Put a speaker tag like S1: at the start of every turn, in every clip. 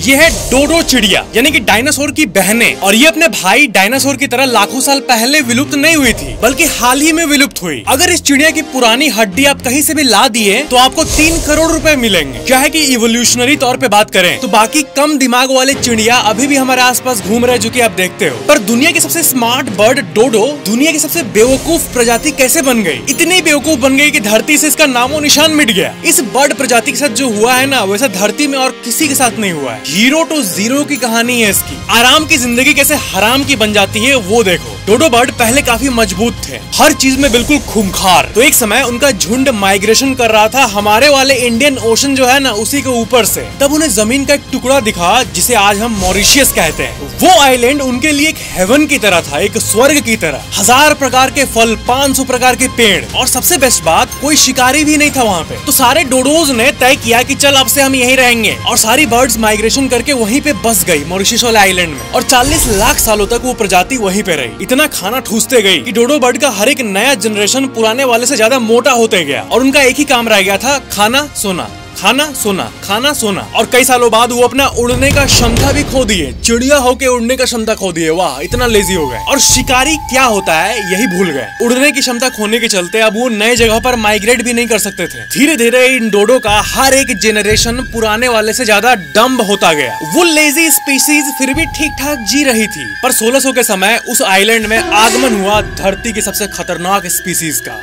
S1: ये है डोडो चिड़िया, यानी कि डायनासोर की बहनें। और ये अपने भाई डायनासोर की तरह लाखों साल पहले विलुप्त नहीं हुई थी, बल्कि हाल ही में विलुप्त हुई। अगर इस चिड़िया की पुरानी हड्डी आप कहीं से भी ला दिए तो आपको 3 करोड़ रुपए मिलेंगे। क्या है कि इवोल्यूशनरी तौर पे बात करें तो बाकी कम दिमाग वाले चिड़िया अभी भी हमारे आसपास घूम रहे, जो कि आप देखते हो। पर दुनिया की सबसे स्मार्ट बर्ड डोडो दुनिया की सबसे बेवकूफ प्रजाति कैसे बन गई? इतनी बेवकूफ बन गई कि धरती से इसका नामो निशान मिट गया। इस बर्ड प्रजाति के साथ जो हुआ है ना, वैसा धरती में और किसी के साथ नहीं हुआ है। 0 to 0 की कहानी है इसकी। आराम की जिंदगी कैसे हराम की बन जाती है वो देखो। डोडो बर्ड पहले काफी मजबूत थे, हर चीज में बिल्कुल खूंखार। तो एक समय उनका झुंड माइग्रेशन कर रहा था हमारे वाले इंडियन ओशन जो है ना, उसी के ऊपर से। तब उन्हें जमीन का एक टुकड़ा दिखा जिसे आज हम मॉरिशियस कहते हैं। वो आइलैंड उनके लिए एक हेवन की तरह था, एक स्वर्ग की तरह। 1000 प्रकार के फल, 500 प्रकार के पेड़, और सबसे बेस्ट बात, कोई शिकारी भी नहीं था वहाँ पे। तो सारे डोडोज ने तय किया कि चल अब से हम यहीं रहेंगे, और सारी बर्ड्स माइग्रेशन करके वहीं पे बस गई मॉरिशस वाले आइलैंड में। और 40 लाख सालों तक वो प्रजाति वहीं पे रही। इतना खाना ठूसते गई कि डोडो बर्ड का हर एक नया जनरेशन पुराने वाले से ज्यादा मोटा होते गया, और उनका एक ही काम रह गया था, खाना सोना, खाना सोना, खाना सोना। और कई सालों बाद वो अपना उड़ने का क्षमता भी खो दिए। चिड़िया होके उड़ने का क्षमता खो दिए। वाह, इतना लेजी हो गए। और शिकारी क्या होता है यही भूल गए। उड़ने की क्षमता खोने के चलते अब वो नए जगह पर माइग्रेट भी नहीं कर सकते थे। धीरे धीरे इन डोडो का हर एक जेनरेशन पुराने वाले से ज्यादा डम्ब होता गया। वो लेजी स्पीसीज फिर भी ठीक ठाक जी रही थी। पर 1600 के समय उस आइलैंड में आगमन हुआ धरती की सबसे खतरनाक स्पीसीज का।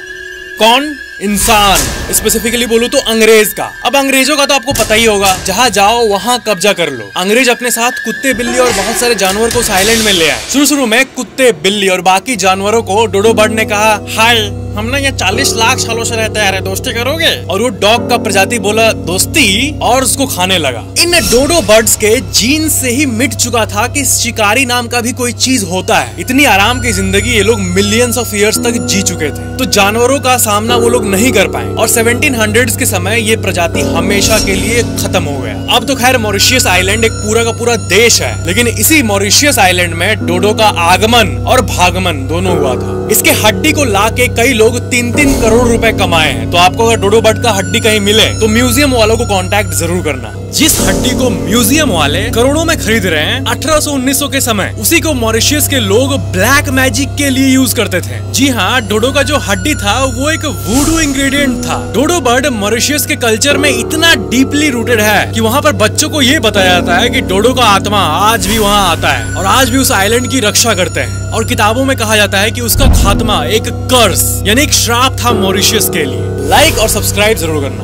S1: कौन? इंसान। स्पेसिफिकली बोलूं तो अंग्रेज का। अब अंग्रेजों का तो आपको पता ही होगा, जहाँ जाओ वहाँ कब्जा कर लो। अंग्रेज अपने साथ कुत्ते, बिल्ली और बहुत सारे जानवर को उस आइलैंड में ले आए। शुरू में कुत्ते, बिल्ली और बाकी जानवरों को डोडो बर्ड ने कहा, हाय, हम ना यहाँ 40 लाख सालों से रहते हैं, दोस्ती करोगे? और वो डॉग का प्रजाति बोला दोस्ती, और उसको खाने लगा। इन डोडो बर्ड्स के जीन से ही मिट चुका था कि शिकारी नाम का भी कोई चीज होता है। इतनी आराम की जिंदगी ये लोग मिलियंस ऑफ ईयर्स तक जी चुके थे, तो जानवरों का सामना वो लोग नहीं कर पाए। और 1700s के समय ये प्रजाति हमेशा के लिए खत्म हो गया। अब तो खैर मॉरिशियस आइलैंड एक पूरा का पूरा देश है, लेकिन इसी मॉरिशियस आइलैंड में डोडो का आगमन और भागमन दोनों हुआ था। इसके हड्डी को लाके कई लोग 3-3 करोड़ रुपए कमाए हैं। तो आपको अगर डोडो बर्ड का हड्डी कहीं मिले तो म्यूजियम वालों को कांटेक्ट जरूर करना। जिस हड्डी को म्यूजियम वाले करोड़ों में खरीद रहे हैं 1800-1900 के समय, उसी को मॉरिशियस के लोग ब्लैक मैजिक के लिए यूज करते थे। जी हाँ, डोडो का जो हड्डी था वो एक वुडू इंग्रेडिएंट था। डोडो बर्ड मॉरिशियस के कल्चर में इतना डीपली रूटेड है कि वहाँ पर बच्चों को ये बताया जाता है कि डोडो का आत्मा आज भी वहाँ आता है और आज भी उस आइलैंड की रक्षा करते हैं। और किताबों में कहा जाता है कि उसका खात्मा एक कर्स यानी एक श्राप था मॉरिशियस के लिए। लाइक और सब्सक्राइब जरूर करना।